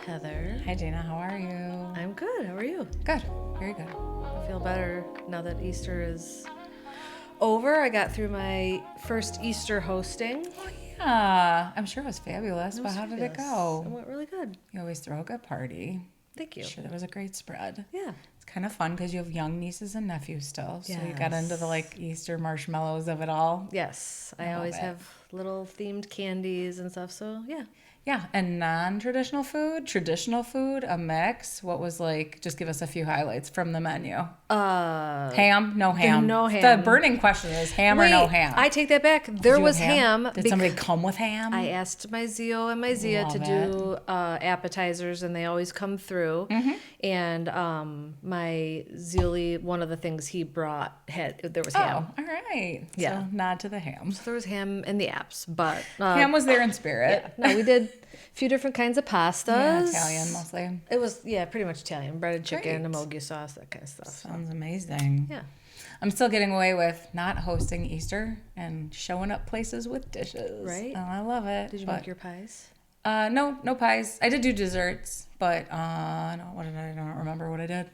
Heather. Hi, Gina. How are you? I'm good. How are you? Good. Very good. I feel better now that Easter is over. I got through my first Easter hosting. Yeah, I'm sure it was fabulous, It but was how did it fabulous. go? It went really good. You always throw a good party. Thank you. I'm sure there was a great spread. Yeah. It's kind of fun because you have young nieces and nephews still. So you got Yes. into the Easter marshmallows of it all. Yes. I love always it. have little themed candies and stuff. So, yeah. Yeah, and non-traditional food, traditional food, a mix. What was just give us a few highlights from the menu. Ham? No ham. no ham. The burning question is ham or no ham? I take that back. There you was have ham? ham. Did somebody come with ham? I asked my Zio and my Zia to Love do appetizers, and they always come through. Mm-hmm. And my Zili, one of the things he brought there was ham. Oh, all right. Yeah. So nod to the ham. There was ham in the apps, but Ham was there in spirit. no, we did a few different kinds of pastas. Yeah, Italian mostly. It was pretty much Italian, breaded chicken, Great. emogi sauce, that kind of stuff. Sounds amazing. Yeah. I'm still getting away with not hosting Easter and showing up places with dishes. Right. And I love it. Did you make your pies? No pies. I did do desserts, but I don't remember what I did.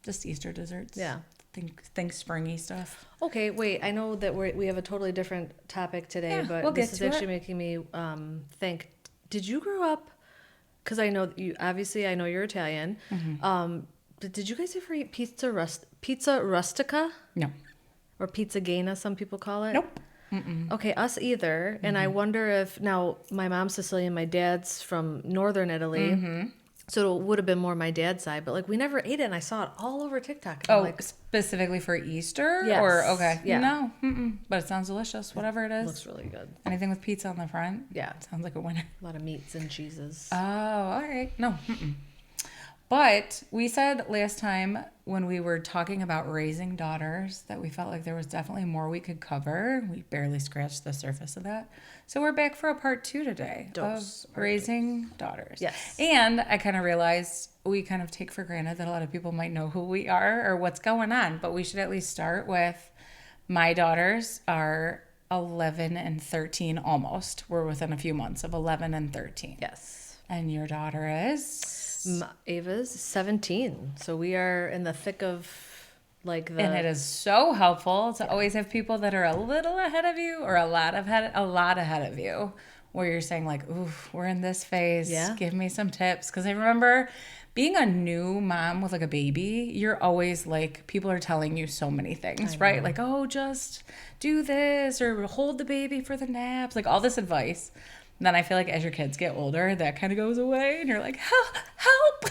Just Easter desserts. Yeah. Think springy stuff. Okay, wait. I know that we have a totally different topic today, Yeah, but we'll this get is to actually it. making me think. Did you grow up? Because I know you. Obviously, I know you're Italian. Mm-hmm. But did you guys ever eat pizza rustica No. or pizza gaina? Some people call it. Nope. Mm-mm. Okay, us either. And I wonder if now my mom's Sicilian, my dad's from northern Italy. Mm-hmm. So it would have been more my dad's side, but we never ate it, and I saw it all over TikTok. And Oh, specifically for Easter? Yes. Or, okay. Yeah. No. Mm-mm. But it sounds delicious, whatever it is. looks really good. Anything with pizza on the front? Yeah, Sounds like a winner. a lot of meats and cheeses. Oh, all right. No. Mm-mm. But we said last time when we were talking about raising daughters that we felt like there was definitely more we could cover. We barely scratched the surface of that. So we're back for a part 2 today of raising daughters. Yes. And I kind of realized we kind of take for granted that a lot of people might know who we are or what's going on. But we should at least start with my daughters are 11 and 13 almost. We're within a few months of 11 and 13. Yes. And your daughter is? Ava's 17, so we are in the thick of the. And it is so helpful to always have people that are a little ahead of you or a lot ahead of you, where you're saying ooh, we're in this phase. Yeah. Give me some tips. Because I remember being a new mom with a baby, you're always people are telling you so many things, right? Oh, just do this or hold the baby for the naps, all this advice. And then I feel as your kids get older, that kind of goes away, and you're like, help.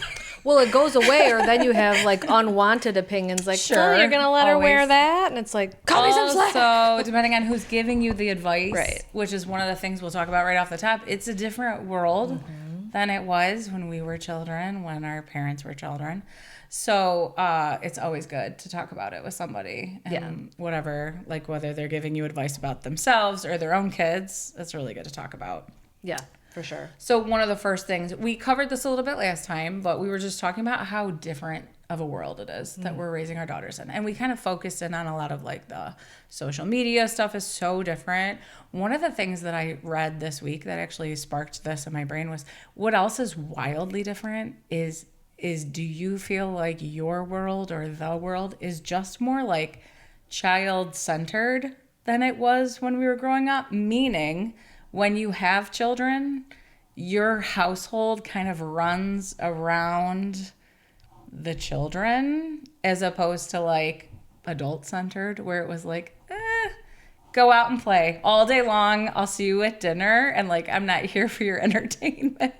Well, it goes away, or then you have unwanted opinions, Sure, oh, you're gonna let her wear always. that, and it's cut me some slack. Also, depending on who's giving you the advice, Right. which is one of the things we'll talk about right off the top, it's a different world than it was when we were children, when our parents were children. So it's always good to talk about it with somebody. And whatever, whether they're giving you advice about themselves or their own kids, it's really good to talk about. Yeah, for sure. So one of the first things, we covered this a little bit last time, but we were just talking about how different of a world it is that we're raising our daughters in. And we kind of focused in on a lot of the social media stuff is so different. One of the things that I read this week that actually sparked this in my brain was what else is wildly different is do you feel like your world or the world is just more child-centered than it was when we were growing up? Meaning, when you have children, your household kind of runs around the children as opposed to adult-centered, where it was go out and play all day long. I'll see you at dinner. And I'm not here for your entertainment.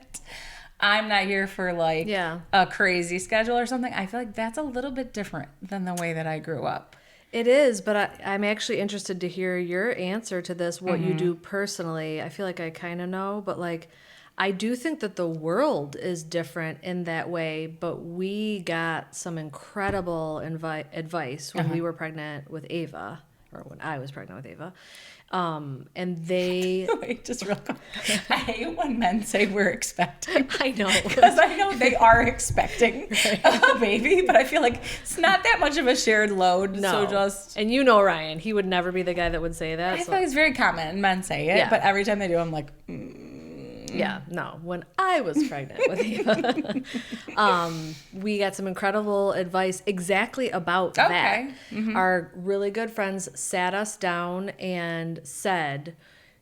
I'm not here for a crazy schedule or something. I feel that's a little bit different than the way that I grew up. It is, but I'm actually interested to hear your answer to this, what you do personally. I feel I kind of know, but I do think that the world is different in that way, but we got some incredible advice when we were pregnant with Ava, or when I was pregnant with Ava. And they... Wait, just real quick. I hate when men say we're expecting. I know. Because I know they are expecting a baby, but I feel it's not that much of a shared load. No. So just... And Ryan, he would never be the guy that would say that. I feel it's very common. Men say it, Yeah. but every time they do, I'm Yeah, no. When I was pregnant with Eva, we got some incredible advice exactly about that. Our really good friends sat us down and said,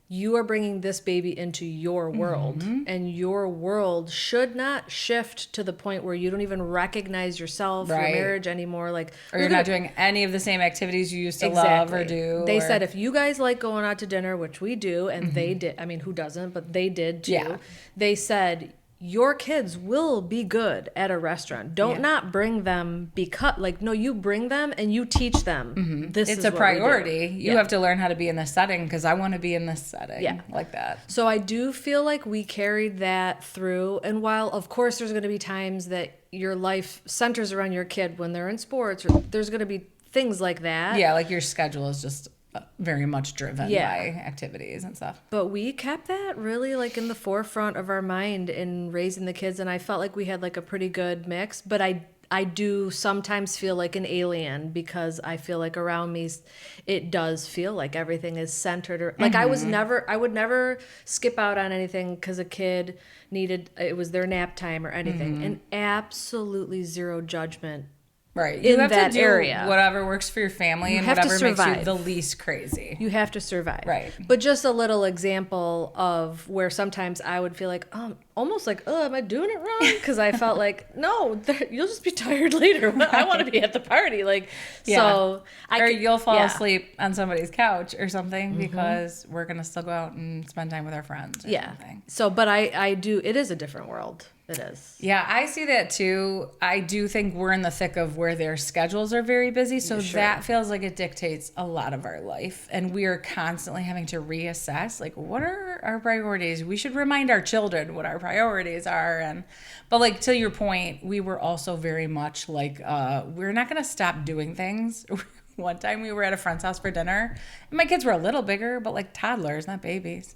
you are bringing this baby into your world, and your world should not shift to the point where you don't even recognize yourself, your marriage anymore. Like, or you're not doing any of the same activities you used to love or do. They said if you guys like going out to dinner, which we do, and they did. I mean, who doesn't? But they did too. Yeah. They said your kids will be good at a restaurant. Don't not bring them because, like, no, you bring them and you teach them. This is It's a what priority. we do. You have to learn how to be in this setting because I want to be in this setting. Yeah. Like that. So I do feel like we carried that through. And while, of course, there's going to be times that your life centers around your kid when they're in sports, or there's going to be things like that. Yeah, like your schedule is just very much driven by activities and stuff. But we kept that really like in the forefront of our mind in raising the kids. And I felt like we had like a pretty good mix. But I do sometimes feel like an alien because I feel like around me, it does feel like everything is centered. Like I would never skip out on anything because a kid it was their nap time or anything. And absolutely zero judgment. Right. In you have that to do area. Whatever works for your family and have to whatever makes you survive. the least crazy. You have to survive. Right. But just a little example of where sometimes I would feel like, almost like, am I doing it wrong? Because I felt like, no, you'll just be tired later. I want to be at the party. Like, so. Or you'll fall asleep on somebody's couch or something because we're going to still go out and spend time with our friends or something. So, but I do, it is a different world. It is. Yeah, I see that too. I do think we're in the thick of where their schedules are very busy. So that feels like it dictates a lot of our life. And we are constantly having to reassess, like, what are our priorities? We should remind our children what our priorities are. But like, to your point, we were also very much like, we're not going to stop doing things. One time we were at a friend's house for dinner. And my kids were a little bigger, but like toddlers, not babies.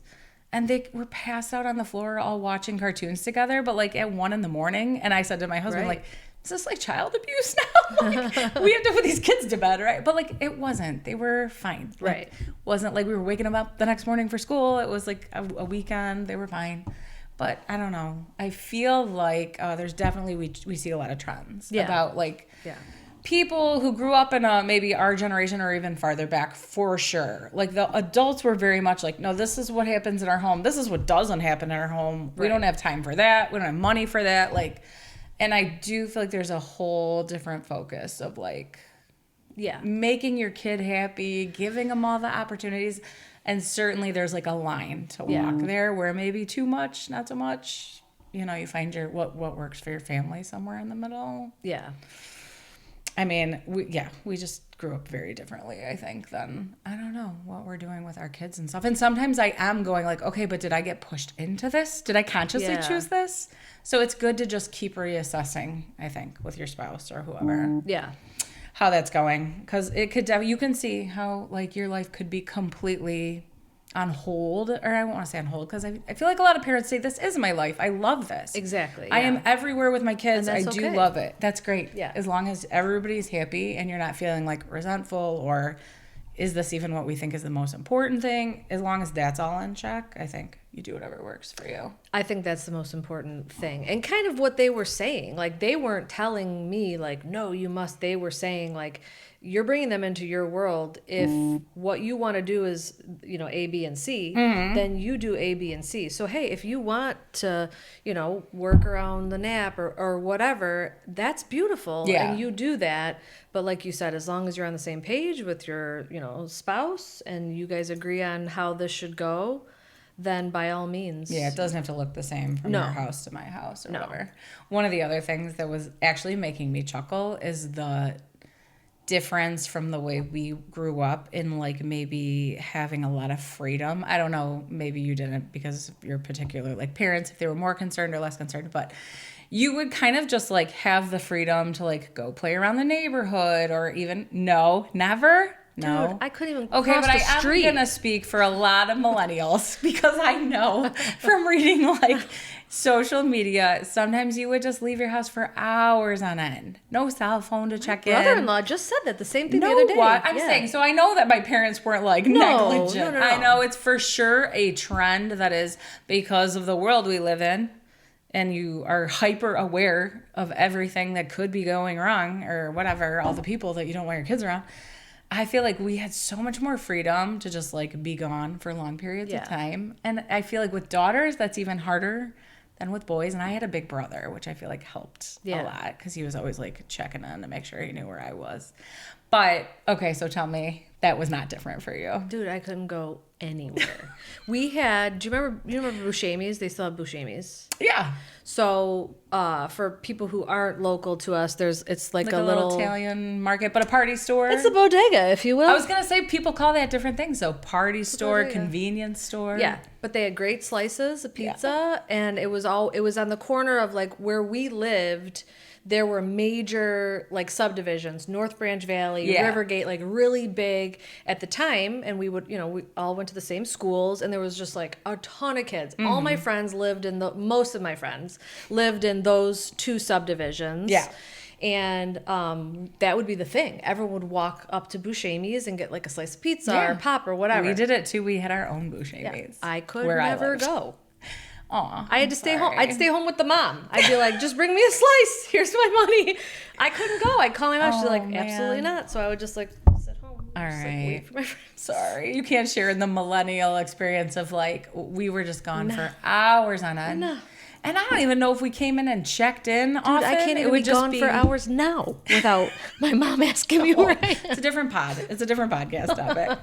And they were passed out on the floor all watching cartoons together, but like at 1 a.m. And I said to my husband, like, is this like child abuse now? Like, we have to put these kids to bed, right? But like, it wasn't. They were fine. Like, wasn't like we were waking them up the next morning for school. It was like a weekend. They were fine. But I don't know. I feel like there's definitely, we see a lot of trends about like... people who grew up in maybe our generation or even farther back, for sure. Like the adults were very much like, no, this is what happens in our home. This is what doesn't happen in our home. We don't have time for that. We don't have money for that. Like, and I do feel like there's a whole different focus of like, making your kid happy, giving them all the opportunities. And certainly there's like a line to walk there where maybe too much, not so much. You know, you find what works for your family somewhere in the middle. Yeah. I mean, we just grew up very differently, I think, than, I don't know, what we're doing with our kids and stuff. And sometimes I am going like, okay, but did I get pushed into this? Did I consciously choose this? So it's good to just keep reassessing, I think, with your spouse or whoever. Yeah. How that's going. Because it could, you can see how, like, your life could be completely on hold, or I won't want to say on hold, because I feel like a lot of parents say, this is my life. I love this. Exactly. I am everywhere with my kids. I do love it. That's great. Yeah. As long as everybody's happy and you're not feeling like resentful or is this even what we think is the most important thing? As long as that's all in check, I think you do whatever works for you. I think that's the most important thing. And kind of what they were saying. Like, they weren't telling me, like, no, you must. They were saying, like, you're bringing them into your world. If what you want to do is, you know, A, B, and C, then you do A, B, and C. So, hey, if you want to, you know, work around the nap or whatever, that's beautiful. Yeah. And you do that. But like you said, as long as you're on the same page with your, you know, spouse and you guys agree on how this should go, then by all means. Yeah, it doesn't have to look the same from your house to my house or whatever. One of the other things that was actually making me chuckle is the difference from the way we grew up in, like, maybe having a lot of freedom. I don't know, maybe you didn't because of your particular, like, parents, if they were more concerned or less concerned, but you would kind of just, like, have the freedom to, like, go play around the neighborhood or even, never. No. Dude, I couldn't even cross the I street. am going to speak for a lot of millennials because I know from reading, like, social media, sometimes you would just leave your house for hours on end. No cell phone to check in. Brother-in-law just said that the same thing the No, other day. what? I'm Yeah. saying, so I know that my parents weren't like No, negligent. no. I know it's for sure a trend that is because of the world we live in, and you are hyper aware of everything that could be going wrong or whatever, all the people that you don't want your kids around. I feel like we had so much more freedom to just like be gone for long periods of time. And I feel like with daughters, that's even harder than with boys. And I had a big brother, which I feel like helped a lot because he was always like checking in to make sure he knew where I was. But okay, so tell me that was not different for you. Dude, I couldn't go anywhere. We had, do you remember Buscemi's? They still have Buscemi's. Yeah. So for people who aren't local to us, it's like a little Italian market, but a party store. It's a bodega, if you will. I was going to say people call that different things. So party store, bodega. convenience store. Yeah, but they had great slices of pizza, and it was on the corner of like where we lived. There were major like subdivisions, North Branch Valley, Rivergate, like really big at the time. And we would, we all went to the same schools, and there was just like a ton of kids. Mm-hmm. All my friends most of my friends lived in those two subdivisions. Yeah. And that would be the thing. Everyone would walk up to Buscemi's and get like a slice of pizza or pop or whatever. We did it too. We had our own Buscemi's. Yeah. I could never go. Aw, I had to stay home. I'd stay home with the mom. I'd be like, just bring me a slice. Here's my money. I couldn't go. I'd call my mom. She's like, absolutely not. So I would just like sit home. All right. Like, wait for my friends. Sorry. You can't share in the millennial experience of like, we were just gone for hours on end. No. And I don't even know if we came in and checked in often. I can't even be gone for hours now without my mom asking me where I am. It's a different It's a different podcast topic.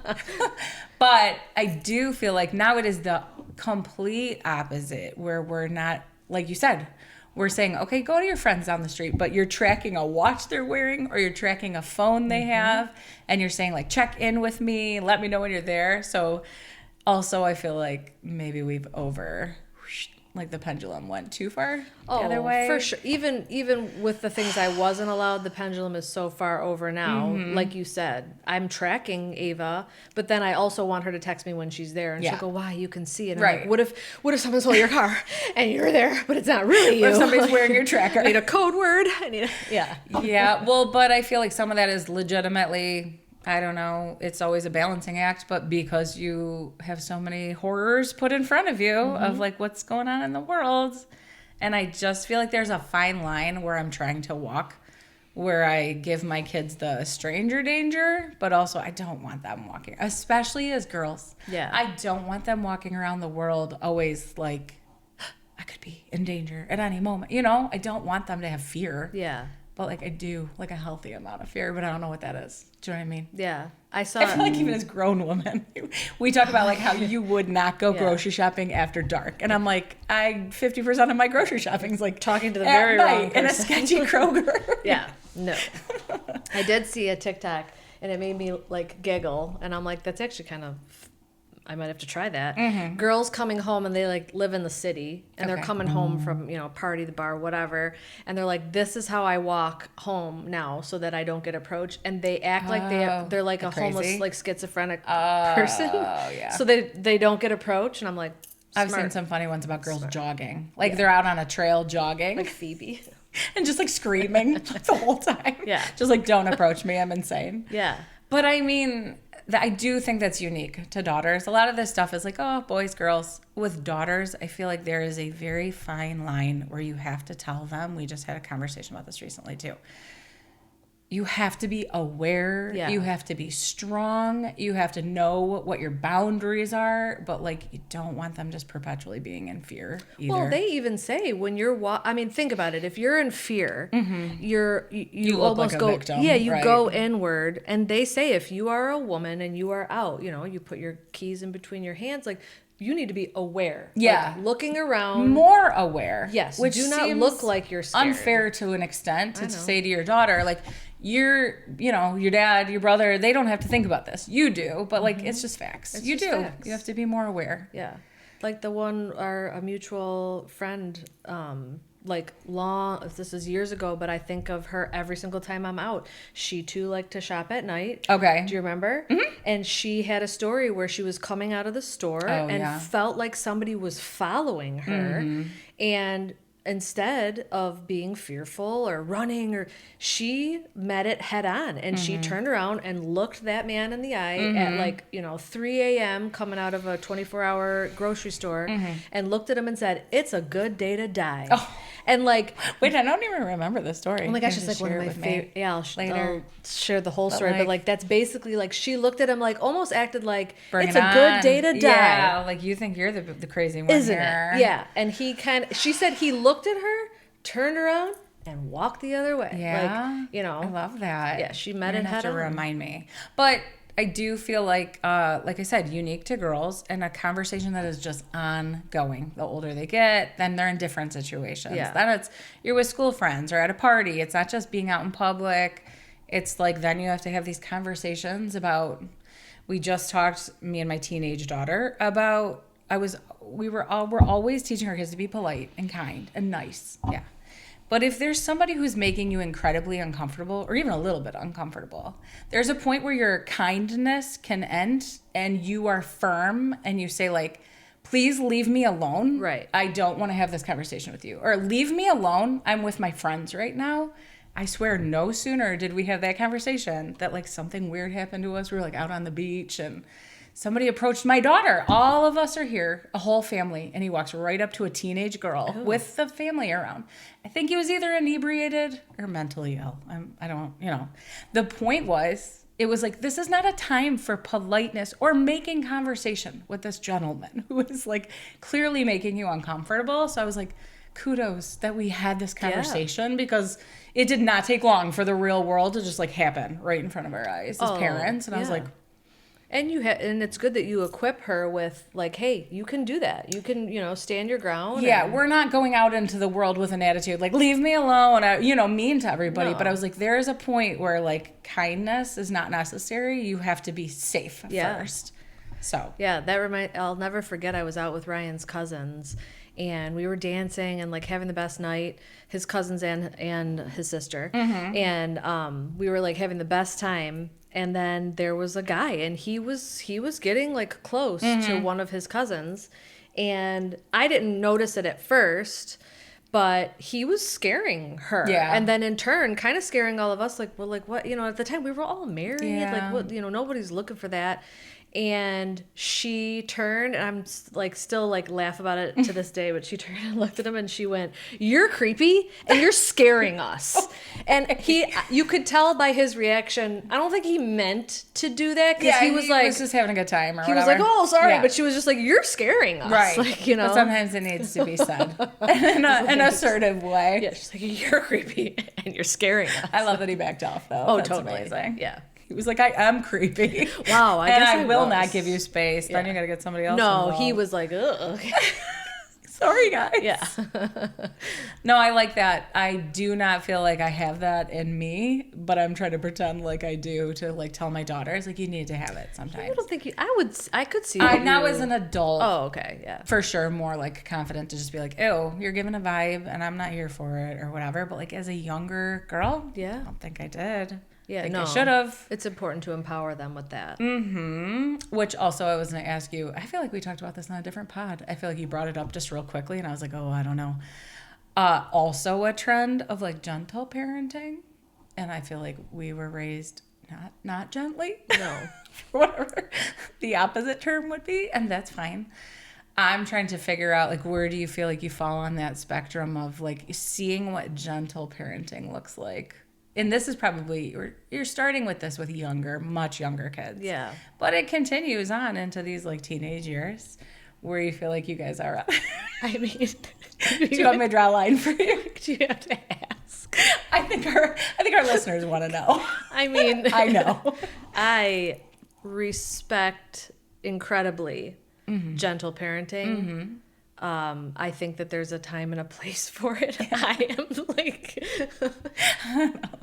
But I do feel like now it is the complete opposite, where we're not, like you said, we're saying, okay, go to your friends down the street, but you're tracking a watch they're wearing or you're tracking a phone they have, and you're saying like, check in with me, let me know when you're there. So also I feel like maybe we've like the pendulum went too far the other way. For sure. Even with the things I wasn't allowed, the pendulum is so far over now. Mm-hmm. Like you said, I'm tracking Ava, but then I also want her to text me when she's there, and she'll go, "Why? You can see it." And I'm like, what if someone's holding your car and you're there, but it's not really you? What if somebody's wearing your tracker? I need a code word. Yeah. Well, but I feel like some of that is legitimately, I don't know, it's always a balancing act, but because you have so many horrors put in front of you of like what's going on in the world. And I just feel like there's a fine line where I'm trying to walk, where I give my kids the stranger danger, but also I don't want them walking, especially as girls. Yeah. I don't want them walking around the world always like, I could be in danger at any moment. I don't want them to have fear. Yeah. But like I do, like a healthy amount of fear, but I don't know what that is. Do you know what I mean? Yeah. I feel like even as grown women, we talk about like how you would not go grocery shopping after dark. And I'm like, 50% of my grocery shopping is like talking to the very wrong person. In a sketchy Kroger. Yeah. No. I did see a TikTok and it made me like giggle. And I'm like, that's actually kind of, I might have to try that. Mm-hmm. Girls coming home and they like live in the city and they're coming home from, party, the bar, whatever. And they're like, this is how I walk home now so that I don't get approached. And they act like they're like a crazy, homeless, like schizophrenic person. Yeah. So they don't get approached. And I'm like, I've seen some funny ones about girls jogging. Like they're out on a trail jogging. Like Phoebe. And just like screaming the whole time. Yeah. Just like, don't approach me. I'm insane. Yeah. But I mean, I do think that's unique to daughters. A lot of this stuff is like, oh, boys, girls. With daughters, I feel like there is a very fine line where you have to tell them. We just had a conversation about this recently, too. You have to be aware. Yeah. You have to be strong. You have to know what your boundaries are. But, like, you don't want them just perpetually being in fear either. Well, they even say when you're think about it. If you're in fear, you almost like go, victim, you go inward. And they say if you are a woman and you are out, you put your keys in between your hands, like, you need to be aware. Yeah. Like, looking around. More aware. Yes. Which do not look like you're scared. Unfair to an extent to say to your daughter, like, your dad, your brother, they don't have to think about this. You do, but like it's just facts. It's you just do. Facts. You have to be more aware. Yeah, like a mutual friend like long, this is years ago, but I think of her every single time I'm out. She too liked to shop at night. Okay. Do you remember? And she had a story where she was coming out of the store and felt like somebody was following her. And instead of being fearful or running, or she met it head on, and she turned around and looked that man in the eye at like 3 a.m. coming out of a 24-hour grocery store, and looked at him and said, "It's a good day to die." And like, wait, I don't even remember the story. oh my gosh, it's like one of my favorite. Yeah, I'll share the whole story, but like that's basically like she looked at him like almost acted like it's a good day to die. Yeah, like you think you're the crazy one, isn't here. it? Yeah, and she said he looked at her, turned around, and walked the other way. Yeah, like, I love that. Yeah, she met it head head on. on. Remind me, but I do feel like I said, unique to girls, and a conversation that is just ongoing. The older they get, then they're in different situations. Yeah. Then you're with school friends or at a party. It's not just being out in public. It's like then you have to have these conversations about. We just talked, me and my teenage daughter, about we're always teaching our kids to be polite and kind and nice. Yeah. But if there's somebody who's making you incredibly uncomfortable, or even a little bit uncomfortable, there's a point where your kindness can end and you are firm and you say like, please leave me alone. Right. I don't want to have this conversation with you. Or leave me alone. I'm with my friends right now. I swear no sooner did we have that conversation that like something weird happened to us. We were like out on the beach and somebody approached my daughter. All of us are here, a whole family. And he walks right up to a teenage girl with the family around. I think he was either inebriated or mentally ill. I don't. The point was, it was like, this is not a time for politeness or making conversation with this gentleman who is like clearly making you uncomfortable. So I was like, kudos that we had this conversation because it did not take long for the real world to just like happen right in front of our eyes as parents. And I was like, and and it's good that you equip her with like, hey, you can do that. You can, stand your ground. Yeah, we're not going out into the world with an attitude like, leave me alone, mean to everybody. No. But I was like, there is a point where like kindness is not necessary. You have to be safe first. So yeah, I'll never forget. I was out with Ryan's cousins. And we were dancing and like having the best night, his cousins and his sister. And we were like having the best time. And then there was a guy, and he was getting like close to one of his cousins, and I didn't notice it at first, but he was scaring her. Yeah. And then in turn, kind of scaring all of us. Like, well, like what, at the time we were all married. Yeah. Like what, nobody's looking for that. And she turned, and I'm like still like laugh about it to this day, but she turned and looked at him and she went, "You're creepy and you're scaring us." And you could tell by his reaction, I don't think he meant to do that, because he was just having a good time or he whatever. was like, "Oh, sorry," but she was just like, "You're scaring us." Right. Like, But sometimes it needs to be said in an assertive way. Yeah, she's like, "You're creepy and you're scaring us." I love that he backed off though. Oh, That's totally. Amazing. Yeah. He was like, I am creepy. Wow, I guess I will was. not give you space. Then you got to get somebody else No, involved. he was like, ugh. Sorry, guys. Yeah. No, I like that. I do not feel like I have that in me, but I'm trying to pretend like I do to like tell my daughters, like, you need to have it sometimes. I don't think I could see now as an adult. Oh, okay, yeah. For sure, more like confident to just be like, ew, you're giving a vibe and I'm not here for it or whatever. But like as a younger girl, I don't think I did. Yeah, I should have. It's important to empower them with that. Which also I was going to ask you, I feel like we talked about this on a different pod. I feel like you brought it up just real quickly and I was like, oh, I don't know. Also a trend of like gentle parenting. And I feel like we were raised not gently. No. Whatever the opposite term would be. And that's fine. I'm trying to figure out like, where do you feel like you fall on that spectrum of like seeing what gentle parenting looks like? And this is probably, you're starting with this with much younger kids. Yeah. But it continues on into these like teenage years where you feel like you guys are. I mean, do you want me to draw a line for you? Do you have to ask? I think our listeners want to know. I mean, I know. I respect incredibly gentle parenting. I think that there's a time and a place for it. I am like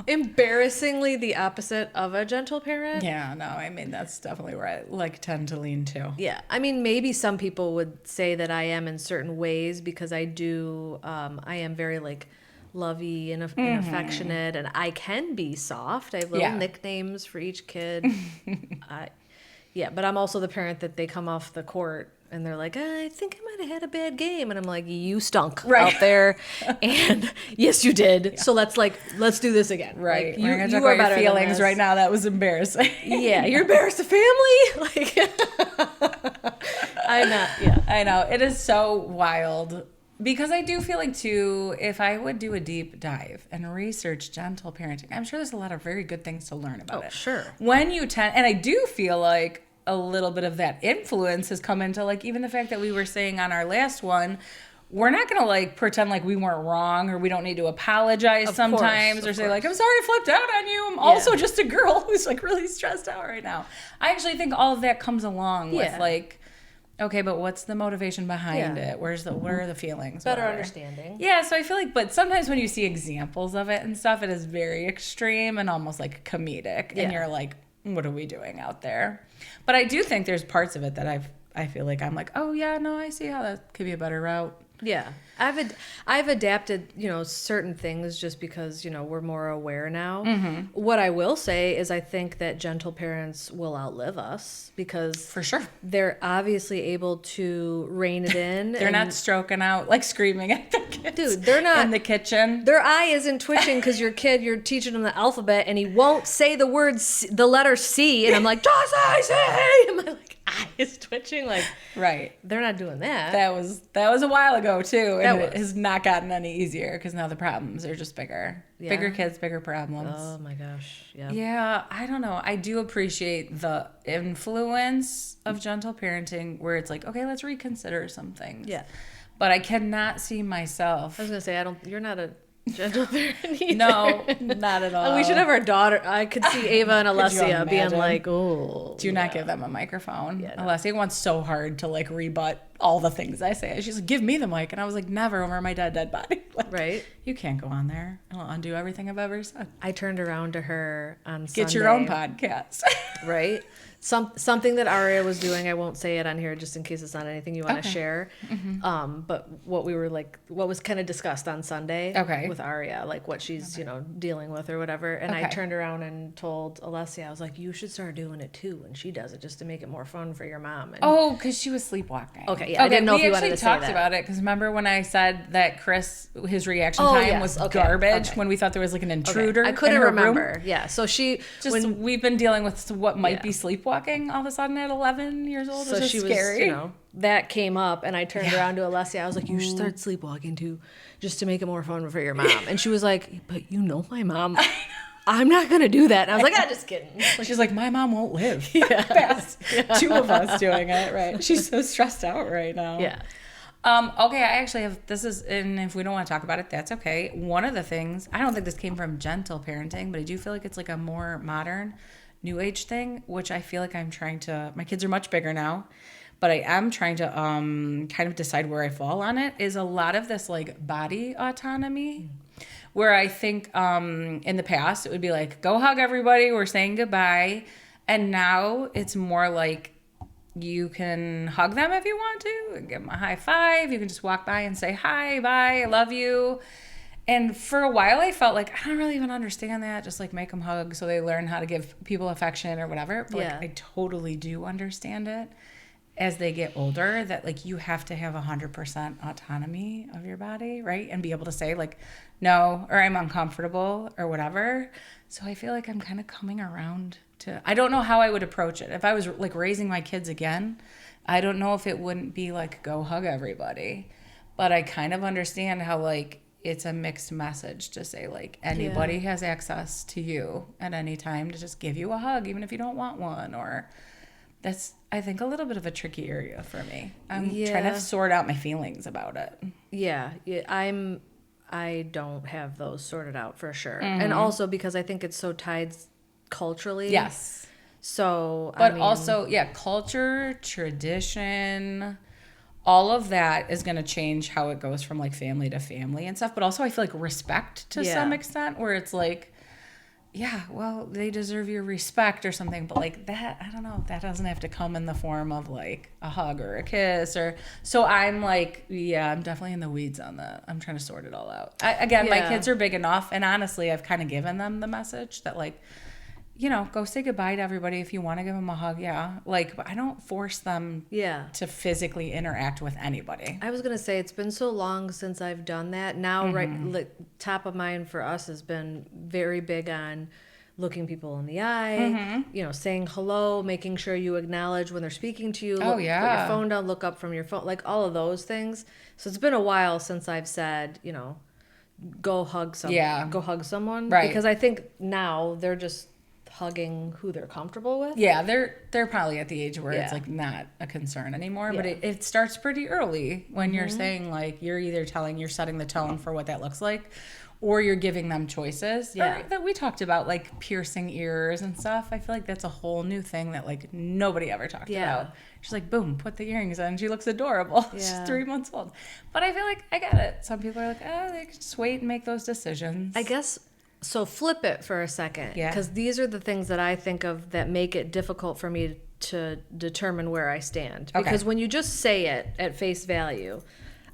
embarrassingly the opposite of a gentle parent. Yeah, no, I mean, that's definitely where I like tend to lean to. Yeah. I mean, maybe some people would say that I am in certain ways because I do, I am very like lovey and affectionate, and I can be soft. I have little nicknames for each kid. Yeah, but I'm also the parent that they come off the court and they're like, I think I might have had a bad game. And I'm like, you stunk out there. And yes, you did. Yeah. So let's do this again. Right. Like, you are better your than feelings this. right now. That was embarrassing. Yeah, you're embarrassed the family? Like, I'm not, yeah. I know. It is so wild. Because I do feel like, too, if I would do a deep dive and research gentle parenting, I'm sure there's a lot of very good things to learn about it. Sure. When you and I do feel like a little bit of that influence has come into, like, even the fact that we were saying on our last one, we're not going to, like, pretend like we weren't wrong or we don't need to apologize sometimes or say, like, I'm sorry I flipped out on you. I'm also just a girl who's, like, really stressed out right now. I actually think all of that comes along with, like, okay, but what's the motivation behind it? Where are the feelings? Better understanding. Yeah, so I feel like, but sometimes when you see examples of it and stuff, it is very extreme and almost like comedic. And you're like, what are we doing out there? But I do think there's parts of it that I feel like I'm like, oh yeah, no, I see how that could be a better route. Yeah. I've adapted, certain things just because, we're more aware now. Mm-hmm. What I will say is I think that gentle parents will outlive us because for sure they're obviously able to rein it in. They're not stroking out, like screaming at their kids. Dude, they're not in the kitchen. Their eye isn't twitching because you're teaching him the alphabet and he won't say the letter C. And I'm like, just I say. And my eye is twitching. Like, right. They're not doing that. That was a while ago too. And it has not gotten any easier because now the problems are just bigger. Yeah. Bigger kids, bigger problems. Oh my gosh. Yeah. Yeah, I don't know. I do appreciate the influence of gentle parenting where it's like, okay, let's reconsider some things. Yeah. But I cannot see myself. I was going to say, you're not a gentle parent either. No, not at all. And we should have our daughter. I could see Ava and Alessia being like, oh. Do not give them a microphone. Yeah, no. Alessia wants so hard to like rebut all the things I say. She's like, give me the mic. And I was like, never over my dead body. Like, right. You can't go on there. I'll undo everything I've ever said. I turned around to her on Sunday. Get your own podcast. Right. Something that Aria was doing, I won't say it on here just in case it's not anything you want to share. Mm-hmm. But what was kind of discussed on Sunday with Aria, like what she's, dealing with or whatever. And I turned around and told Alessia, I was like, you should start doing it too. And she does it just to make it more fun for your mom. And, because she was sleepwalking. Okay, yeah. I didn't know if you wanted to say that. We actually talked about it because remember when I said that Chris, his reaction time was garbage when we thought there was like an intruder. I couldn't remember. Room. Yeah. So we've been dealing with what might be sleepwalking all of a sudden at 11 years old, which is scary. That came up and I turned around to Alessia. I was like, you should start sleepwalking too, just to make it more fun for your mom. And she was like, but my mom. I'm not going to do that. And I was like, just kidding. She's like, my mom won't live. Past two of us doing it, right? She's so stressed out right now. Yeah. Okay, I actually have, and if we don't want to talk about it, that's okay. One of the things, I don't think this came from gentle parenting, but I do feel like it's like a more modern, new age thing, which I feel like my kids are much bigger now, but I am trying to kind of decide where I fall on it, is a lot of this like body autonomy, where I think in the past it would be like, go hug everybody, we're saying goodbye. And now it's more like you can hug them if you want to, give them a high five. You can just walk by and say, hi, bye, I love you. And for a while, I felt like, I don't really even understand that. Just like make them hug so they learn how to give people affection or whatever. But like, I totally do understand it as they get older, that like you have to have 100% autonomy of your body, right? And be able to say like, no, or I'm uncomfortable or whatever. So I feel like I'm kind of coming around to, I don't know how I would approach it. If I was like raising my kids again, I don't know if it wouldn't be like, go hug everybody. But I kind of understand how like, it's a mixed message to say like anybody has access to you at any time to just give you a hug, even if you don't want one. Or that's, I think, a little bit of a tricky area for me. I'm trying to sort out my feelings about it. Yeah. I don't have those sorted out for sure. Mm-hmm. And also because I think it's so tied culturally. Yes. So, but also, culture, tradition, all of that is going to change how it goes from like family to family and stuff. But also I feel like respect to some extent, where it's like, yeah, well, they deserve your respect or something. But like that, I don't know, that doesn't have to come in the form of like a hug or a kiss or, so I'm like, yeah, I'm definitely in the weeds on that. I'm trying to sort it all out. My kids are big enough. And honestly, I've kind of given them the message that like, you know, go say goodbye to everybody if you want to give them a hug. Yeah. Like, but I don't force them to physically interact with anybody. I was going to say, it's been so long since I've done that. Now, right, like, top of mind for us has been very big on looking people in the eye, you know, saying hello, making sure you acknowledge when they're speaking to you. Put your phone down, look up from your phone, like all of those things. So it's been a while since I've said, you know, go hug someone. Go hug someone. Right. Because I think now they're just hugging who they're comfortable with. Yeah, they're probably at the age where it's like not a concern anymore. But it starts pretty early when you're saying like you're either you're setting the tone for what that looks like, or you're giving them choices. Yeah, that we talked about, like piercing ears and stuff. I feel like that's a whole new thing that like nobody ever talked about. She's like, boom, put the earrings on. She looks adorable. She's 3 months old. But I feel like I get it. Some people are like, oh, they can just wait and make those decisions. I guess. So flip it for a second, because these are the things that I think of that make it difficult for me to determine where I stand. Because when you just say it at face value,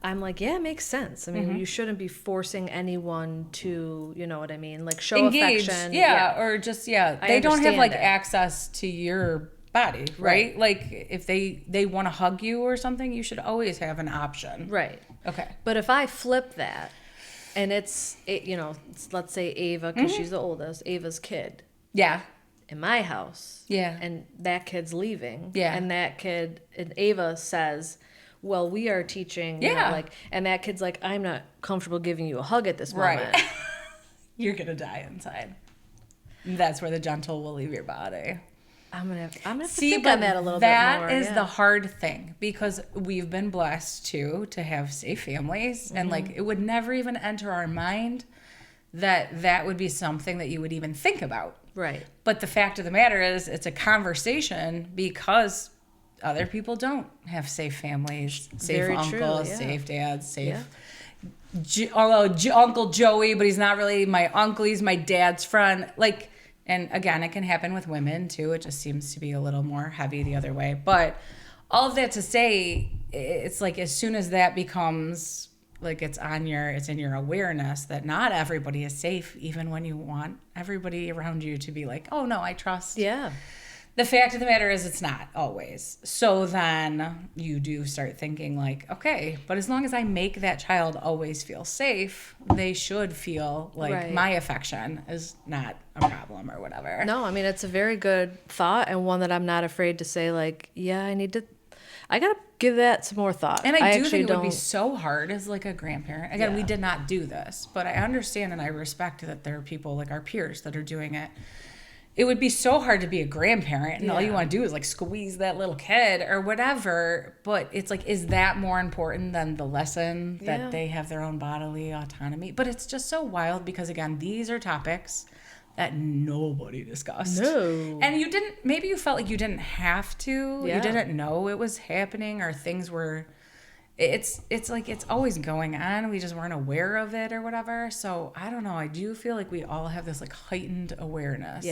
I'm like, yeah, it makes sense. I mean, you shouldn't be forcing anyone to, you know what I mean, like show engage, affection. Or just they don't have like access to your body, right? Like if they want to hug you or something, you should always have an option. Right. Okay. But if I flip that, and you know, let's say Ava, because she's the oldest, Ava's kid. Yeah. In my house. Yeah. And that kid's leaving. Yeah. And that kid, and Ava says, well, we are teaching. You know, like, and that kid's like, I'm not comfortable giving you a hug at this moment. Right. You're going to die inside. That's where the gentle will leave your body. I'm gonna have to think on that a little bit more. That is the hard thing, because we've been blessed to have safe families, and like it would never even enter our mind that would be something that you would even think about. Right. But the fact of the matter is, it's a conversation because other people don't have safe families, safe Very uncles, true, safe dads, safe. Uncle Joey, but he's not really my uncle. He's my dad's friend. Like. And again, it can happen with women too. It just seems to be a little more heavy the other way. But all of that to say, it's like as soon as that becomes like it's in your awareness that not everybody is safe, even when you want everybody around you to be like, oh no, I trust. Yeah. The fact of the matter is it's not always. So then you do start thinking like, okay, but as long as I make that child always feel safe, they should feel like my affection is not a problem or whatever. No, I mean, it's a very good thought, and one that I'm not afraid to say like, yeah, I got to give that some more thought. And I do think it would be so hard as like a grandparent. Again, we did not do this, but I understand and I respect that there are people like our peers that are doing it. It would be so hard to be a grandparent and all you want to do is like squeeze that little kid or whatever. But it's like, is that more important than the lesson that they have their own bodily autonomy? But it's just so wild because, again, these are topics that nobody discussed. No. And maybe you felt like you didn't have to. Yeah. You didn't know it was happening or things were... It's like it's always going on. We just weren't aware of it or whatever. So I don't know. I do feel like we all have this like heightened awareness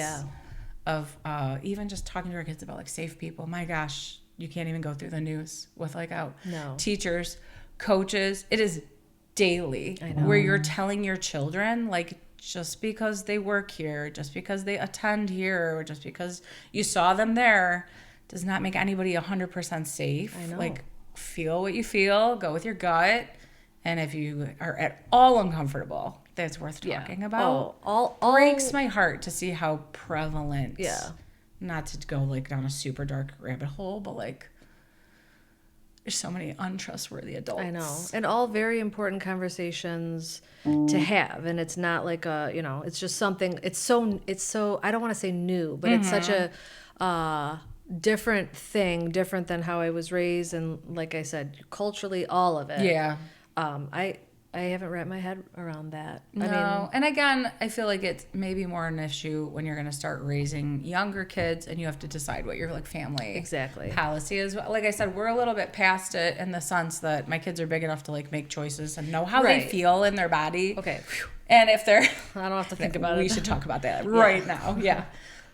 of even just talking to our kids about like safe people. My gosh, you can't even go through the news without teachers, coaches. It is daily where you're telling your children like just because they work here, just because they attend here, or just because you saw them there does not make anybody 100% safe. I know. Like, feel what you feel, go with your gut, and if you are at all uncomfortable, that's worth talking about. Breaks my heart to see how prevalent. Not to go like down a super dark rabbit hole, but like there's so many untrustworthy adults. I know, and all very important conversations to have, and it's not like it's just something. It's so. I don't want to say new, but it's such a. Different than how I was raised, and like I said, culturally, all of it. Yeah. I haven't wrapped my head around that. No. I mean, And again, I feel like it's maybe more an issue when you're going to start raising younger kids and you have to decide what your like family exactly. policy is. Like I said, we're a little bit past it in the sense that my kids are big enough to like make choices and know how they feel in their body. Okay. And if they're I don't have to think about it. We should talk about that right now. Yeah.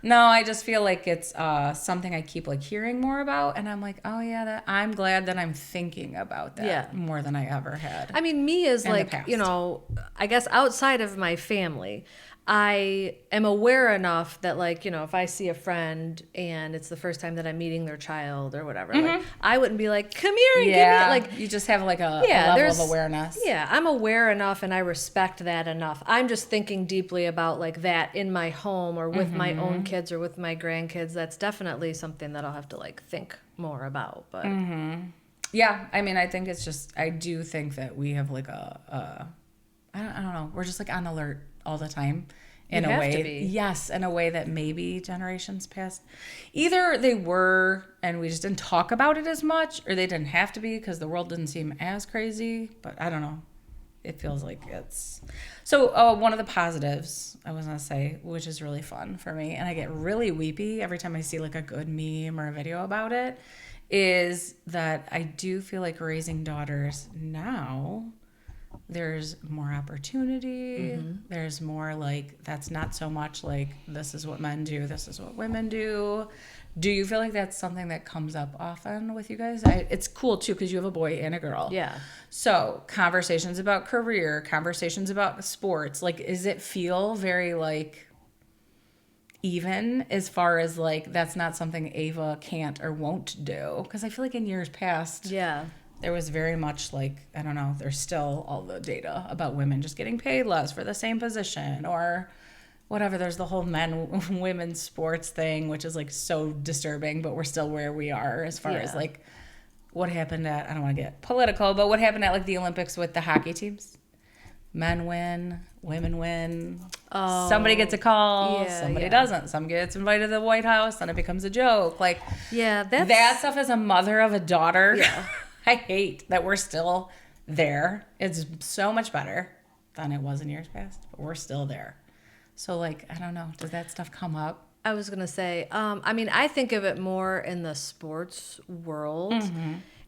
No, I just feel like it's something I keep like hearing more about, and I'm like, oh yeah, I'm glad that I'm thinking about that more than I ever had. I mean, me as like, you know, I guess outside of my family, I am aware enough that like, you know, if I see a friend and it's the first time that I'm meeting their child or whatever, like I wouldn't be like, come here and give me like you just have like a level of awareness. Yeah, I'm aware enough and I respect that enough. I'm just thinking deeply about like that in my home or with my own kids or with my grandkids. That's definitely something that I'll have to like think more about. But yeah, I mean, I think it's just, I do think that we have like I don't know, we're just like on alert all the time in a way. Yes, in a way that maybe generations past, either they were and we just didn't talk about it as much, or they didn't have to be because the world didn't seem as crazy. But I don't know. It feels like it's... So one of the positives, I was going to say, which is really fun for me, and I get really weepy every time I see like a good meme or a video about it, is that I do feel like raising daughters now... There's more opportunity. There's more like, that's not so much like, this is what men do, this is what women do. Do you feel like that's something that comes up often with you guys? It's cool too, because you have a boy and a girl. Yeah. So conversations about career, conversations about sports, like, does it feel very like even as far as like, that's not something Ava can't or won't do? Because I feel like in years past, there was very much like, I don't know, there's still all the data about women just getting paid less for the same position or whatever. There's the whole women's sports thing, which is like so disturbing, but we're still where we are as far as like what happened at, I don't want to get political, but what happened at like the Olympics with the hockey teams. Men win, women win. Oh, somebody gets a call, somebody doesn't. Some gets invited to the White House, and it becomes a joke. Like, that stuff as a mother of a daughter. Yeah. I hate that we're still there. It's so much better than it was in years past, but we're still there. So, like, I don't know. Does that stuff come up? I was going to say, I mean, I think of it more in the sports world.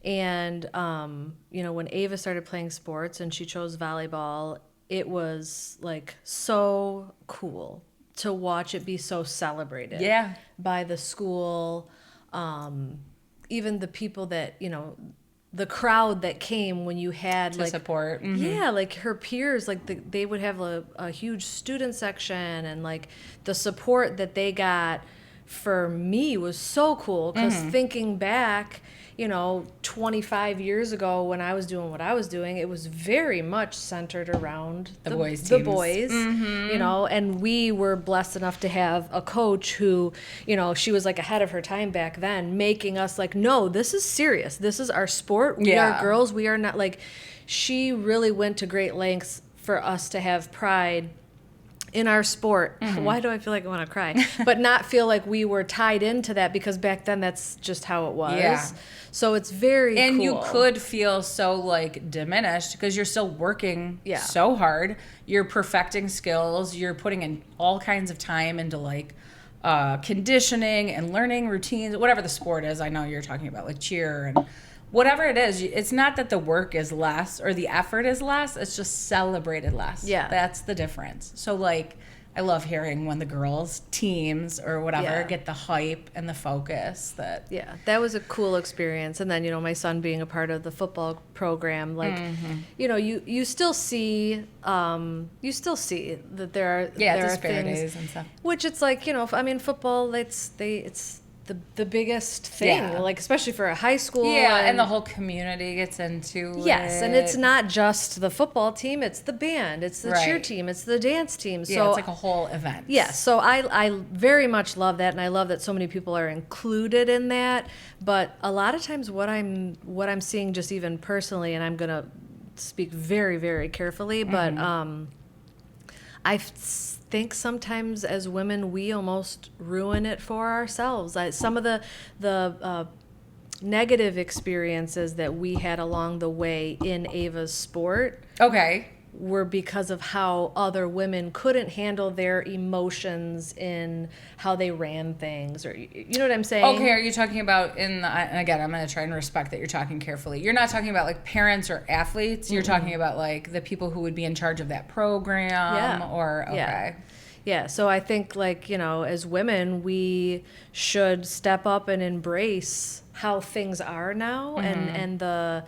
And, you know, when Ava started playing sports and she chose volleyball, it was, like, so cool to watch it be so celebrated by the school. Even the people that, you know... the crowd that came when you had to like support like her peers, like they would have a huge student section, and like the support that they got for me was so cool because thinking back, you know, 25 years ago when I was doing what I was doing, it was very much centered around the boys, you know, and we were blessed enough to have a coach who, you know, she was like ahead of her time back then, making us like, no, this is serious. This is our sport. We are girls. We are not like, she really went to great lengths for us to have pride in our sport. Why do I feel like I want to cry? But not feel like we were tied into that, because back then that's just how it was. So it's very cool. You could feel so like diminished because you're still working so hard. You're perfecting skills. You're putting in all kinds of time into like conditioning and learning routines, whatever the sport is. I know you're talking about like cheer and whatever it is. It's not that the work is less or the effort is less. It's just celebrated less. Yeah. That's the difference. So like, I love hearing when the girls teams or whatever get the hype and the focus. That was a cool experience. And then, you know, my son being a part of the football program, like, you know, you still see that there are disparities things, and stuff. Which it's like, you know, I mean, football, it's the biggest thing, like especially for a high school. And the whole community gets into it. And it's not just the football team, it's the band, it's the cheer team, it's the dance team. So it's like a whole event. So I very much love that, and I love that so many people are included in that. But a lot of times what I'm seeing just even personally, and I'm gonna speak very, very carefully, but I think sometimes as women we almost ruin it for ourselves. Some of the negative experiences that we had along the way in Ava's sport Okay. were because of how other women couldn't handle their emotions in how they ran things, or you know what I'm saying? Okay, are you talking about and again, I'm going to try and respect that you're talking carefully. You're not talking about like parents or athletes. You're talking about like the people who would be in charge of that program or okay. Yeah, so I think, like, as women, we should step up and embrace how things are now, and the,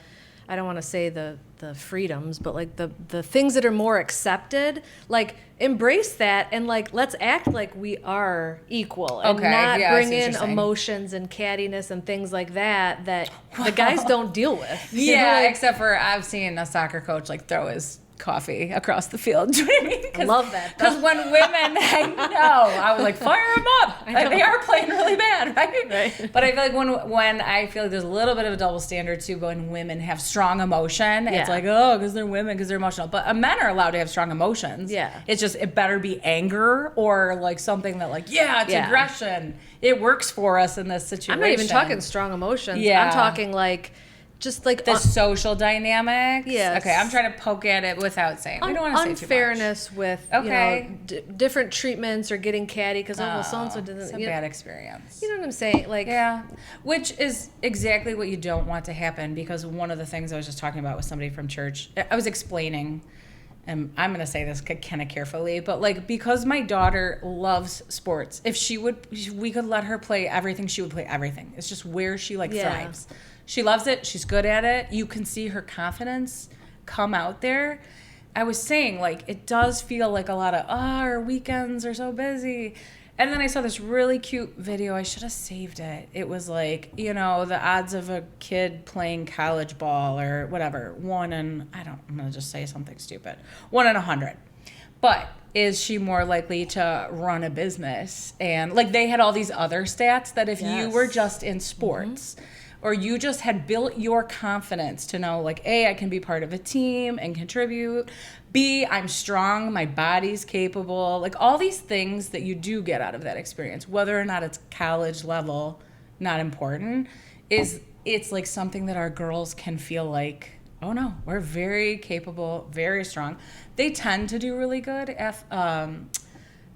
I don't want to say the freedoms, but like the things that are more accepted, like embrace that and like let's act like we are equal and not bring in emotions and cattiness and things like that the guys don't deal with. Yeah, except for I've seen a soccer coach like throw his coffee across the field. Do you know what I mean? I love that. Because when women, I was like, fire them up. They are playing really bad, right? But I feel like when I feel like there's a little bit of a double standard too, when women have strong emotion, it's like, oh, because they're women, because they're emotional. But men are allowed to have strong emotions. Yeah. It's just, it better be anger or like something that like, it's aggression. It works for us in this situation. I'm not even talking strong emotions. Yeah. I'm talking like, just like the social dynamics. Yes. Okay, I'm trying to poke at it without saying. We don't want to say too much. Unfairness with different treatments or getting catty because so and so didn't. It's a bad experience. You know what I'm saying? Like which is exactly what you don't want to happen, because one of the things I was just talking about with somebody from church, I was explaining, and I'm going to say this kind of carefully, but like because my daughter loves sports, if we could let her play everything, she would play everything. It's just where she thrives. She loves it. She's good at it. You can see her confidence come out there. I was saying, like, it does feel like a lot of, our weekends are so busy. And then I saw this really cute video. I should have saved it. It was like, the odds of a kid playing college ball or whatever. I'm going to just say something stupid. 1 in 100. But is she more likely to run a business? And, like, they had all these other stats that if you were just in sports, or you just had built your confidence to know, like, A, I can be part of a team and contribute. B, I'm strong, my body's capable. Like, all these things that you do get out of that experience, whether or not it's college level, not important, it's like something that our girls can feel like, oh, no, we're very capable, very strong. They tend to do really good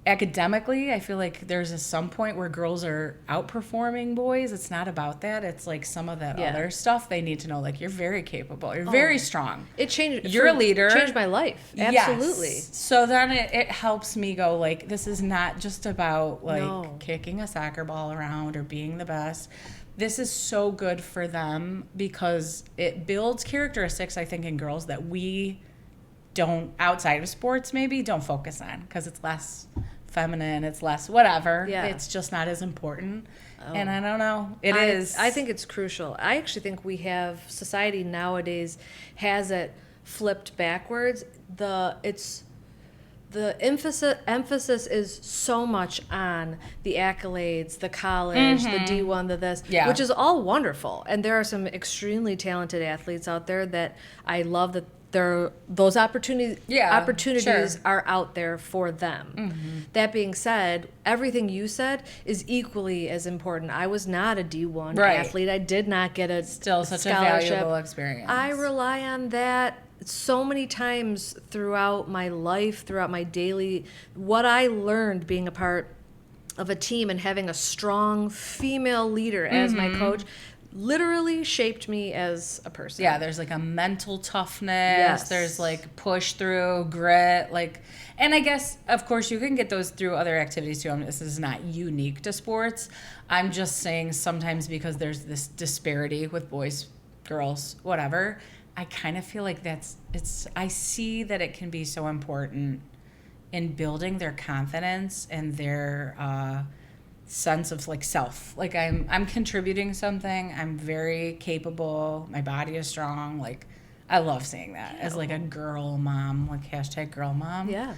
academically. I feel like there's some point where girls are outperforming boys. It's not about that. It's like some of that other stuff. They need to know, like, you're very capable. You're very strong. It changed. You're a leader. Changed my life. Absolutely. Yes. So then it helps me go, like, this is not just about, like, kicking a soccer ball around or being the best. This is so good for them because it builds characteristics, I think, in girls that we don't, outside of sports maybe, don't focus on because it's less feminine, it's less whatever. It's just not as important. And I don't know. I think it's crucial. I actually think society nowadays has it flipped backwards. The emphasis is so much on the accolades, the college, the D1, the this, which is all wonderful. And there are some extremely talented athletes out there that I love that those opportunities are out there for them. That being said, everything you said is equally as important. I was not a D1 athlete. I did not get a such scholarship. A valuable experience. I rely on that so many times throughout my life, throughout my daily, what I learned being a part of a team and having a strong female leader as my coach literally shaped me as a person. Yeah, there's like a mental toughness. Yes. There's like push through, grit, like, and I guess of course you can get those through other activities too. I mean, this is not unique to sports. I'm just saying sometimes because there's this disparity with boys, girls, whatever. I kind of feel like I see that it can be so important in building their confidence and their sense of like self. Like I'm contributing something. I'm very capable. My body is strong. Like I love seeing that as like a girl mom, like #girl mom. Yeah.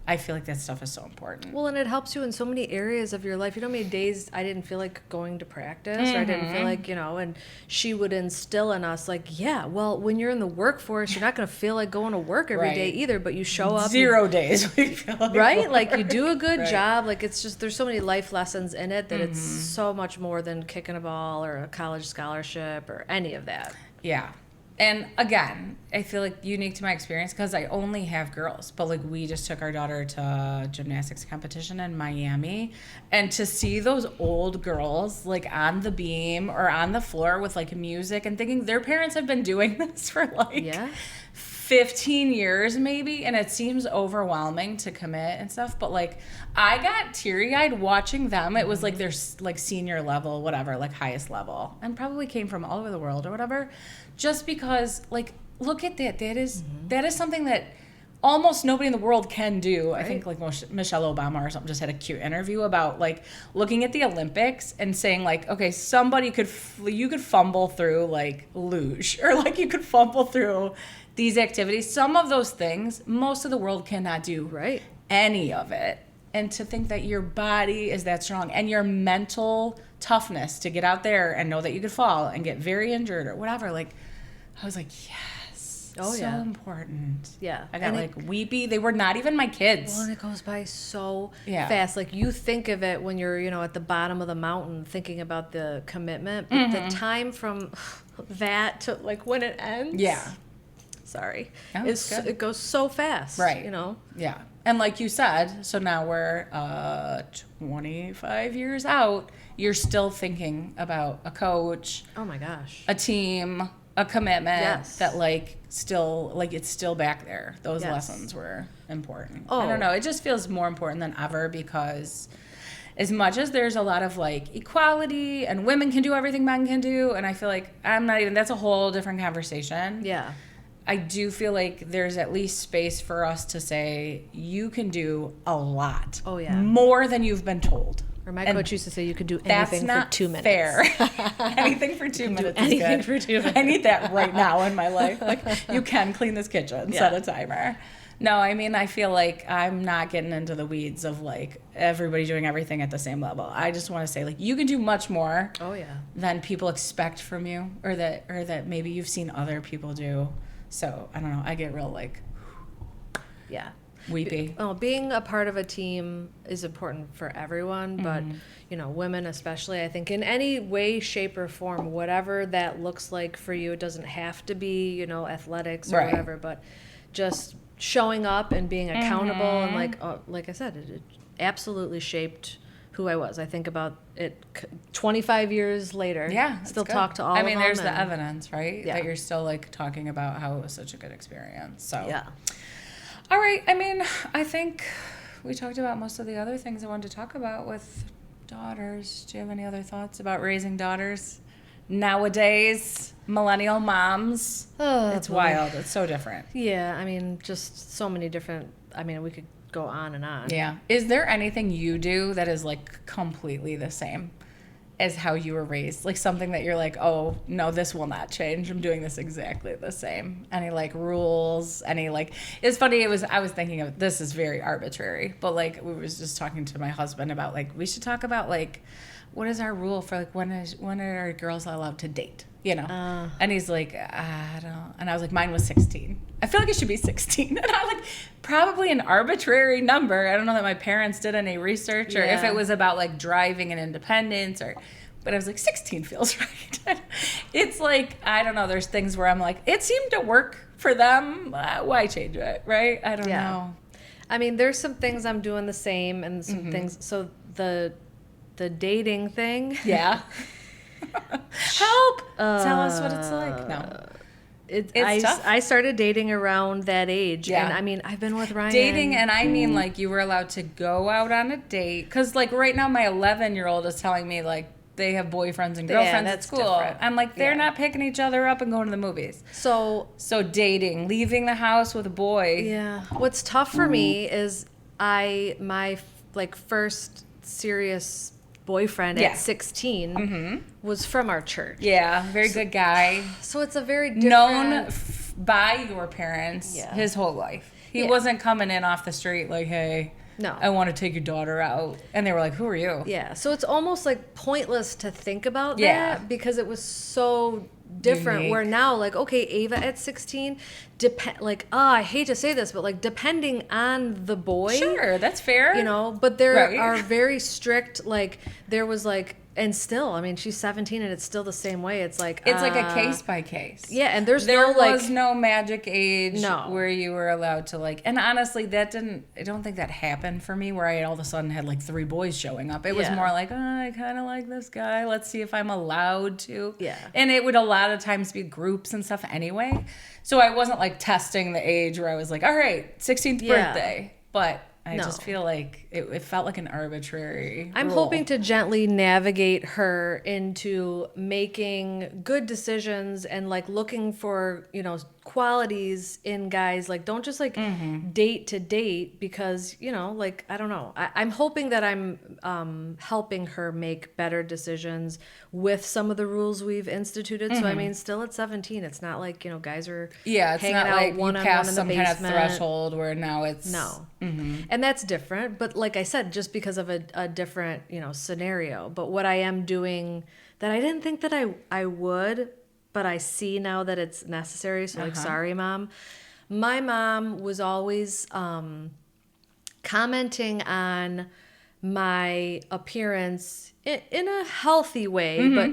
I feel like that stuff is so important. Well, and it helps you in so many areas of your life. You know how many days I didn't feel like going to practice, or I didn't feel like, and she would instill in us, like, yeah, well, when you're in the workforce, you're not going to feel like going to work every day either, but you show up. 0 days we feel like right? Like, you do a good job. Like, it's just, there's so many life lessons in it that it's so much more than kicking a ball or a college scholarship or any of that. Yeah. And again, I feel like unique to my experience because I only have girls, but like we just took our daughter to a gymnastics competition in Miami, and to see those old girls like on the beam or on the floor with like music and thinking their parents have been doing this for like 15 years maybe, and it seems overwhelming to commit and stuff, but like I got teary-eyed watching them. It was like their like senior level, whatever, like highest level, and probably came from all over the world or whatever, just because like look at that. That is something that almost nobody in the world can do. Right. I think like Michelle Obama or something just had a cute interview about like looking at the Olympics and saying like, okay, somebody you could fumble through like luge, or like you could fumble through these activities. Some of those things most of the world cannot do any of it. And to think that your body is that strong and your mental toughness to get out there and know that you could fall and get very injured or whatever, like I was like, yes. Oh, so important. Yeah. I got like weepy. They were not even my kids. Well, and it goes by so fast. Like you think of it when you're, at the bottom of the mountain thinking about the commitment, but the time from that to like when it ends. Yeah. Sorry. Oh, it goes so fast. Right. Yeah. And like you said, so now we're 25 years out, you're still thinking about a coach. Oh my gosh. A team, a commitment that like still, like it's still back there. Those lessons were important. I don't know. It just feels more important than ever because as much as there's a lot of like equality and women can do everything men can do, and I feel like that's a whole different conversation. Yeah. I do feel like there's at least space for us to say you can do a lot. Oh, yeah. More than you've been told. Or my coach used to say you could do anything for 2 minutes. Fair. Anything for 2 minutes is good. For 2 minutes. I need that right now in my life. Like, you can clean this kitchen, set a timer. No, I mean, I feel like I'm not getting into the weeds of like everybody doing everything at the same level. I just want to say like you can do much more than people expect from you, or that maybe you've seen other people do. So, I don't know, I get real, like, weepy. Well, being a part of a team is important for everyone, but, women especially, I think in any way, shape, or form, whatever that looks like for you, it doesn't have to be, athletics or whatever, but just showing up and being accountable and, like I said, it absolutely shaped who I was. I think about it 25 years later. Yeah. Still talk to all of them. I mean, there's the evidence, right? Yeah. That you're still like talking about how it was such a good experience. So, yeah. All right. I mean, I think we talked about most of the other things I wanted to talk about with daughters. Do you have any other thoughts about raising daughters nowadays? Millennial moms. It's wild. It's so different. Yeah. I mean, just so many different, we could go on and on. Yeah. Is there anything you do that is like completely the same as how you were raised? Like something that you're like, oh no, this will not change. I'm doing this exactly the same. Any like rules? Any like? It's funny. I was thinking of this is very arbitrary, but like we was just talking to my husband about like we should talk about like what is our rule for like when are our girls allowed to date? And he's like, I don't. And I was like, mine was 16. I feel like it should be 16. And I was like, probably an arbitrary number. I don't know that my parents did any research or if it was about like driving and independence but I was like, 16 feels right. It's like, I don't know. There's things where I'm like, it seemed to work for them. Why change it? Right? I don't know. I mean, there's some things I'm doing the same and some things. So the dating thing. Yeah. Help! Tell us what it's like. No. It's tough. I started dating around that age. Yeah. And I mean, I've been with Ryan. Dating, and I mean, like, you were allowed to go out on a date. Because, like, right now, my 11-year-old is telling me, like, they have boyfriends and girlfriends at school. Different. I'm like, they're not picking each other up and going to the movies. So dating, leaving the house with a boy. Yeah. What's tough for me is my first serious boyfriend at 16 was from our church. Yeah, very good guy. So it's a very different... Known by your parents his whole life. He wasn't coming in off the street like, hey, No. I want to take your daughter out. And they were like, who are you? Yeah. So it's almost like pointless to think about Yeah. that because it was so different. Unique. Where now, like, okay, Ava at 16, I hate to say this, but like, depending on the boy, Sure, that's fair. you know, but there Right. are very strict, like, there was like, and still, I mean, she's 17 and it's still the same way. It's like a case by case. Yeah, and there was no magic age No. where you were allowed to like, and honestly, I don't think that happened for me where I all of a sudden had like 3 boys showing up. It was Yeah. more like, oh, I kind of like this guy. Let's see if I'm allowed to. Yeah. And it would a lot of times be groups and stuff anyway. So I wasn't like testing the age where I was like, all right, 16th Yeah. birthday. But I No. just feel like it felt like an arbitrary I'm rule. hoping to gently navigate her into making good decisions and like looking for, you know, qualities in guys. Like, don't just like date to date because, you know, like, I don't know. I'm hoping that I'm helping her make better decisions with some of the rules we've instituted. So, I mean, still at 17, it's not like, you know, guys are It's hanging not out like you one-on-one pass in the some kind of basement. threshold where now it's No. And that's different. But like I said, just because of a different, you know, scenario. But what I am doing that I didn't think that I would, but I see now that it's necessary. So like, sorry, Mom. My mom was always commenting on my appearance in a healthy way, but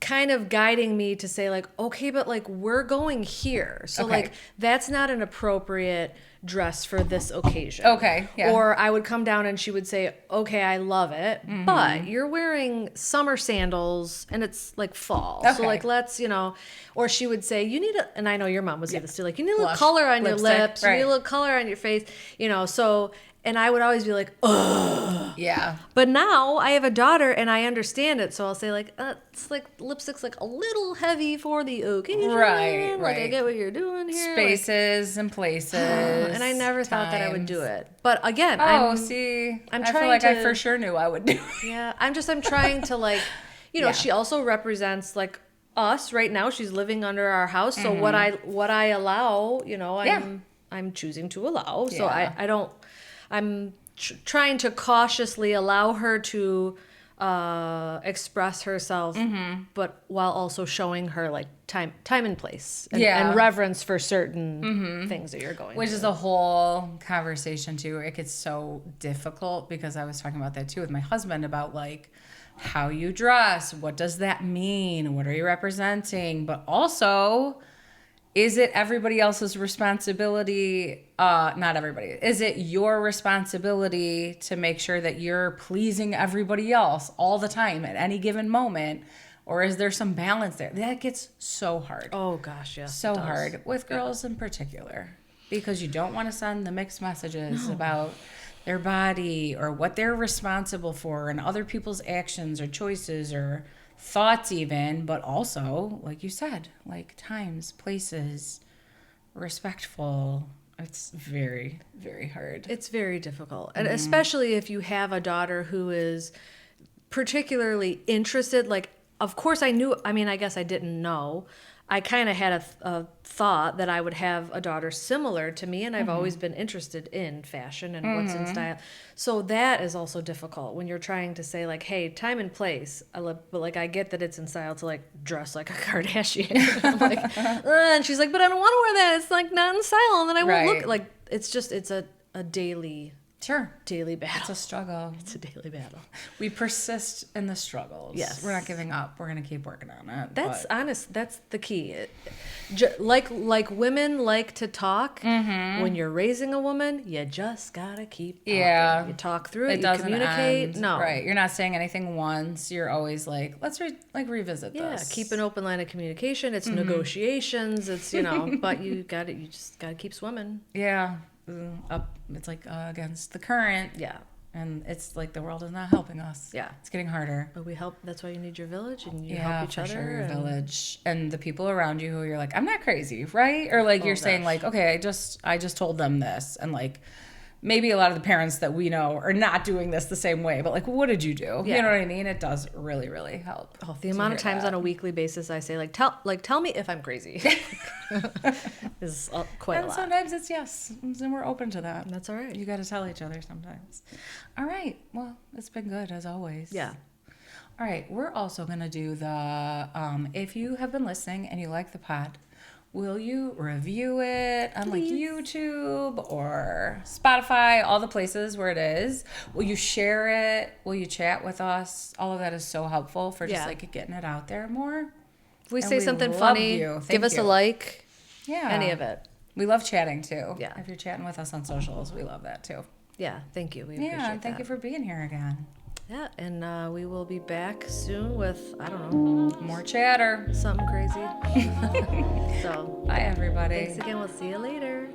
kind of guiding me to say like, okay, but like we're going here. So Okay. like that's not an appropriate dress for this occasion. Okay, yeah. Or I would come down and she would say, okay, I love it, but you're wearing summer sandals and it's like fall. So Okay. like, let's, you know, or she would say, you need and I know your mom would say this too, like, you need a little Blush, color on your lipstick, lips, you need right. a little color on your face, you know, so, and I would always be like, ugh. Yeah. But now I have a daughter and I understand it. So I'll say like, it's like lipstick's like a little heavy for the occasion. Right, Like I right. get what you're doing here. Spaces and places. And I never thought that I would do times. it. But again, Oh, I'm I trying feel like I to- for sure knew I would do it. yeah, I'm trying to like, you know, Yeah. she also represents like us right now. She's living under our house. So what I allow, you know, I'm choosing to allow. So Yeah. I'm trying to cautiously allow her to express herself, but while also showing her like time and place and reverence for certain things that you're going Which through. is a whole conversation too. It gets so difficult because I was talking about that too with my husband about like how you dress. What does that mean? What are you representing? But also, is it everybody else's responsibility? Not everybody. Is it your responsibility to make sure that you're pleasing everybody else all the time at any given moment? Or is there some balance there? That gets so hard. Oh gosh, yes. So it does. hard with girls in particular because you don't want to send the mixed messages about their body or what they're responsible for and other people's actions or choices or thoughts even, but also, like you said, like times, places, respectful. It's very, very hard. It's very difficult. And especially if you have a daughter who is particularly interested, like, of course I guess I didn't know. I kind of had a thought that I would have a daughter similar to me, and I've always been interested in fashion and what's in style. So that is also difficult when you're trying to say like, hey, time and place. But like I get that it's in style to like dress like a Kardashian. I'm like, and she's like, but I don't want to wear that. It's like not in style, and then I won't look like. It's a daily battle. It's a struggle. It's a daily battle. We persist in the struggles. Yes. We're not giving up. We're going to keep working on it. That's but- honest. That's the key. Like women like to talk. When you're raising a woman, you just gotta keep talking. Yeah. You talk through it. It You doesn't communicate. end. No. Right. You're not saying anything once. You're always like, let's revisit Yeah. this. Keep an open line of communication. It's negotiations. It's but you just gotta keep swimming. Yeah. Up. It's like against the current. Yeah. And it's like the world is not helping us. Yeah. It's getting harder. But we help. That's why you need your village and you Yeah, help each for other. sure. Your and- village and the people around you who you're like, I'm not crazy, right? Or like you're saying gosh. like, okay, I just told them this, and like maybe a lot of the parents that we know are not doing this the same way, but like, what did you do? Yeah. You know what I mean? It does really, really help. Oh, the amount of times on a weekly basis I say, tell me if I'm crazy is quite a And lot. sometimes it's yes, and we're open to that. That's all right. You got to tell each other sometimes. All right. Well, it's been good as always. Yeah. All right. We're also going to do the, if you have been listening and you like the pod, will you review it on like YouTube or Spotify, all the places where it is? Will you share it? Will you chat with us? All of that is so helpful for just like getting it out there more. If we And say we something love funny, you. Thank give us you. a like. Yeah. Any of it. We love chatting too. Yeah. If you're chatting with us on socials, we love that too. Yeah, thank you. We Yeah, appreciate and thank that. you for being here again. Yeah, and we will be back soon with, I don't know, More chatter. something crazy. So, Bye, everybody. thanks again. We'll see you later.